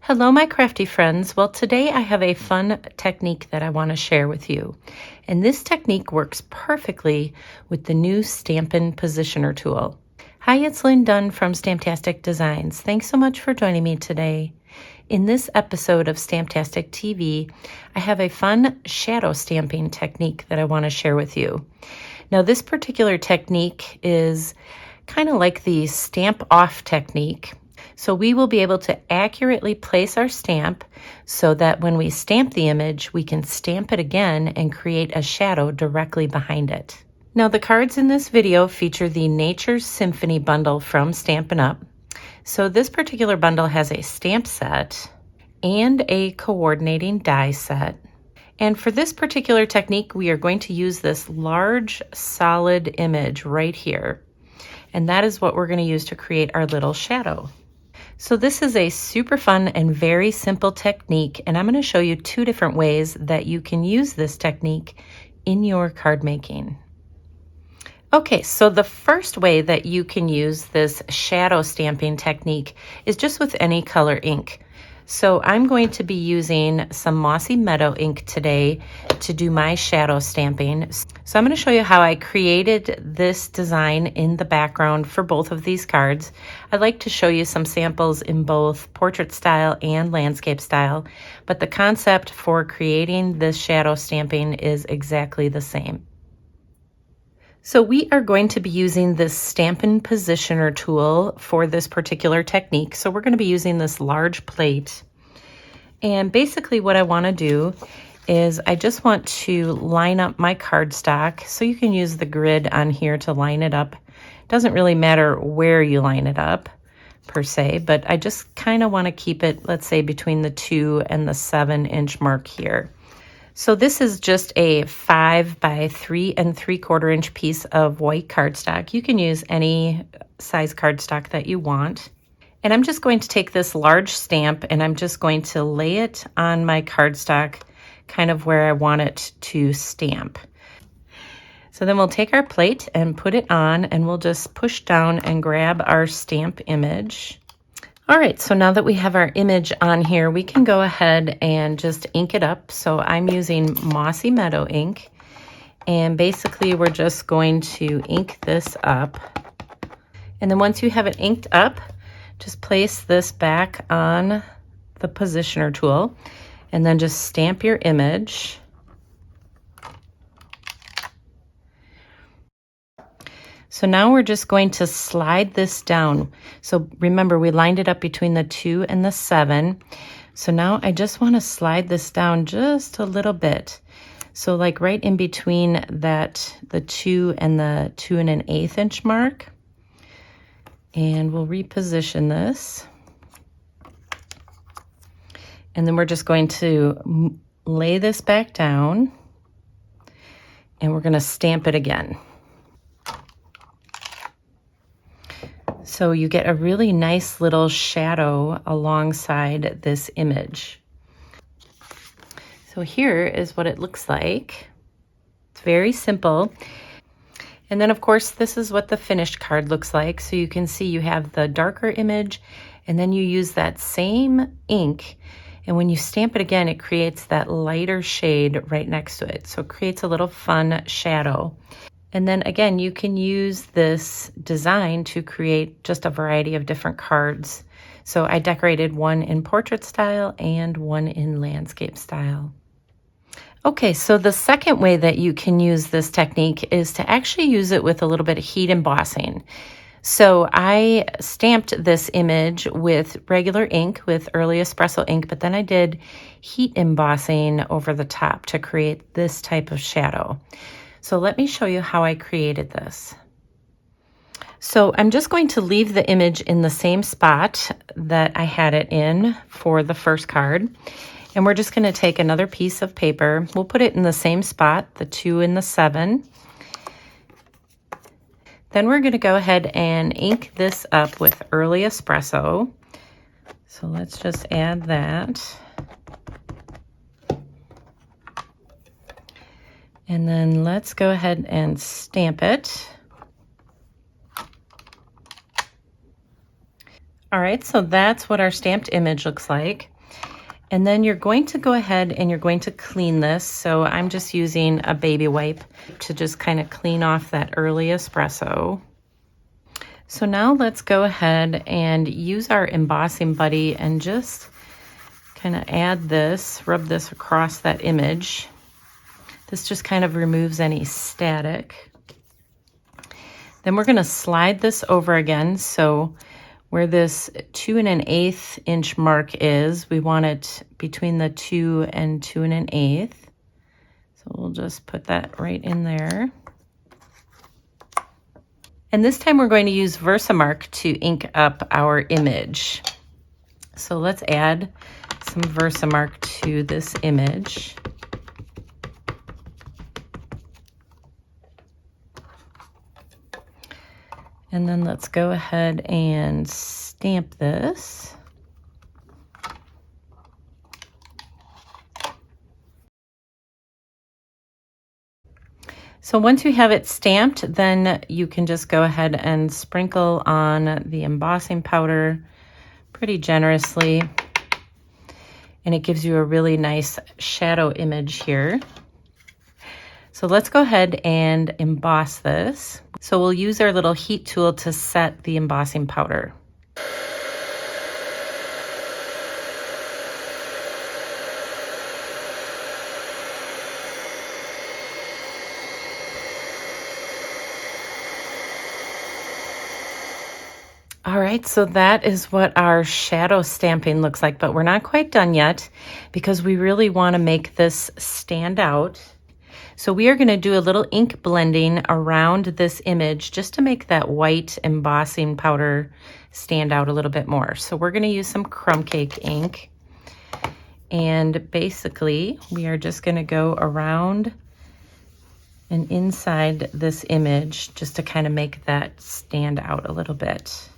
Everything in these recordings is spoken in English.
Hello, my crafty friends. Well, today I have a fun technique that I want to share with you. And this technique works perfectly with the new Stampin' Positioner tool. Hi, it's Lynn Dunn from Stamptastic Designs. Thanks so much for joining me today. In this episode of Stamptastic TV, I have a fun shadow stamping technique that I want to share with you. Now, this particular technique is kind of like the stamp off technique. So we will be able to accurately place our stamp so that when we stamp the image, we can stamp it again and create a shadow directly behind it. Now, the cards in this video feature the Nature's Symphony bundle from Stampin' Up. So this particular bundle has a stamp set and a coordinating die set. And for this particular technique, we are going to use this large solid image right here. And that is what we're going to use to create our little shadow. So this is a super fun and very simple technique, and I'm going to show you two different ways that you can use this technique in your card making. Okay, so the first way that you can use this shadow stamping technique is just with any color ink. So I'm going to be using some Mossy Meadow ink today to do my shadow stamping. So I'm going to show you how I created this design in the background for both of these cards. I'd like to show you some samples in both portrait style and landscape style, but the concept for creating this shadow stamping is exactly the same. So we are going to be using this Stampin' Positioner tool for this particular technique. So we're going to be using this large plate. And basically what I want to do is I just want to line up my cardstock. So you can use the grid on here to line it up. It doesn't really matter where you line it up per se, but I just kind of want to keep it, let's say, between the 2 and the 7-inch mark here. So this is just a 5 by 3 3/4 inch piece of white cardstock. You can use any size cardstock that you want. And I'm just going to take this large stamp and I'm just going to lay it on my cardstock kind of where I want it to stamp. So then we'll take our plate and put it on, and we'll just push down and grab our stamp image. All right, so now that we have our image on here, we can go ahead and just ink it up. So I'm using Mossy Meadow ink, and basically we're just going to ink this up. And then once you have it inked up, just place this back on the positioner tool, and then just stamp your image. So now we're just going to slide this down. So remember, we lined it up between the 2 and the 7. So now I just want to slide this down just a little bit. So like right in between that, the 2 and the 2 1/8 inch mark. And we'll reposition this. And then we're just going to lay this back down, and we're going to stamp it again. So you get a really nice little shadow alongside this image. So here is what it looks like. It's very simple. And then of course, this is what the finished card looks like. So you can see you have the darker image, and then you use that same ink. And when you stamp it again, it creates that lighter shade right next to it. So it creates a little fun shadow. And then again, you can use this design to create just a variety of different cards. So I decorated one in portrait style and one in landscape style. Okay, so the second way that you can use this technique is to actually use it with a little bit of heat embossing. So I stamped this image with regular ink, with early espresso ink, but then I did heat embossing over the top to create this type of shadow. So let me show you how I created this. So I'm just going to leave the image in the same spot that I had it in for the first card. And we're just going to take another piece of paper. We'll put it in the same spot, the 2 and the 7. Then we're going to go ahead and ink this up with early espresso. So let's just add that. And then let's go ahead and stamp it. All right, so that's what our stamped image looks like. And then you're going to go ahead and you're going to clean this. So I'm just using a baby wipe to just kind of clean off that early espresso. So now let's go ahead and use our embossing buddy and just kind of add this, rub this across that image. This just kind of removes any static. Then we're going to slide this over again. So where this 2 1/8 inch mark is, we want it between the 2 and 2 1/8. So we'll just put that right in there. And this time we're going to use Versamark to ink up our image. So let's add some Versamark to this image. And then let's go ahead and stamp this. So once you have it stamped, then you can just go ahead and sprinkle on the embossing powder pretty generously. And it gives you a really nice shadow image here. So let's go ahead and emboss this. So we'll use our little heat tool to set the embossing powder. All right, so that is what our shadow stamping looks like, but we're not quite done yet because we really want to make this stand out. So we are going to do a little ink blending around this image just to make that white embossing powder stand out a little bit more. So we're going to use some crumb cake ink. And basically, we are just going to go around and inside this image just to kind of make that stand out a little bit.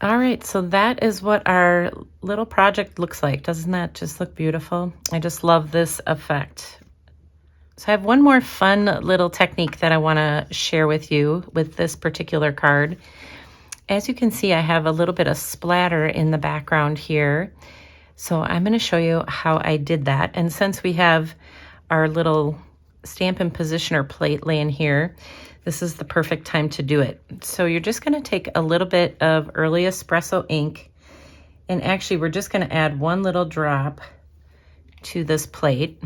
All right, so that is what our little project looks like. Doesn't that just look beautiful? I just love this effect. So I have one more fun little technique that I want to share with you with this particular card. As you can see, I have a little bit of splatter in the background here. So I'm going to show you how I did that. And since we have our little Stampin' Positioner plate laying here, this is the perfect time to do it. So you're just going to take a little bit of early espresso ink, and actually we're just going to add one little drop to this plate.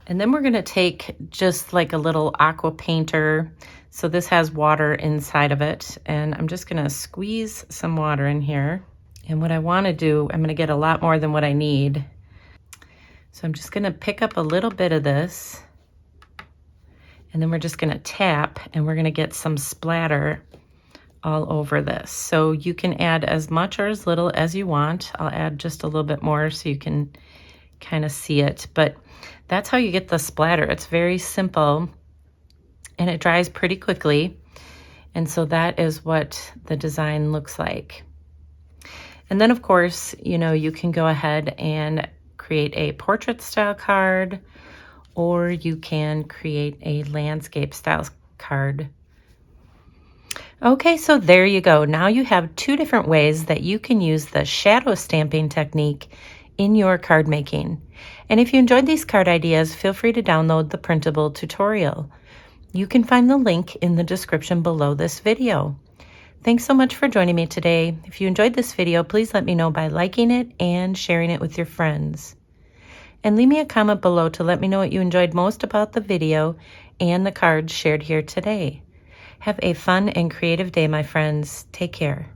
And then we're going to take just like a little aqua painter. So this has water inside of it, and I'm just going to squeeze some water in here. And what I want to do, I'm going to get a lot more than what I need. So I'm just going to pick up a little bit of this, and then we're just going to tap, and we're going to get some splatter all over this. So you can add as much or as little as you want. I'll add just a little bit more so you can kind of see it. But that's how you get the splatter. It's very simple, and it dries pretty quickly. And so that is what the design looks like. And then, of course, you know, you can go ahead and create a portrait style card, or you can create a landscape style card. Okay, so there you go. Now you have two different ways that you can use the shadow stamping technique in your card making. And if you enjoyed these card ideas, feel free to download the printable tutorial. You can find the link in the description below this video. Thanks so much for joining me today. If you enjoyed this video, please let me know by liking it and sharing it with your friends. And leave me a comment below to let me know what you enjoyed most about the video and the cards shared here today. Have a fun and creative day, my friends. Take care.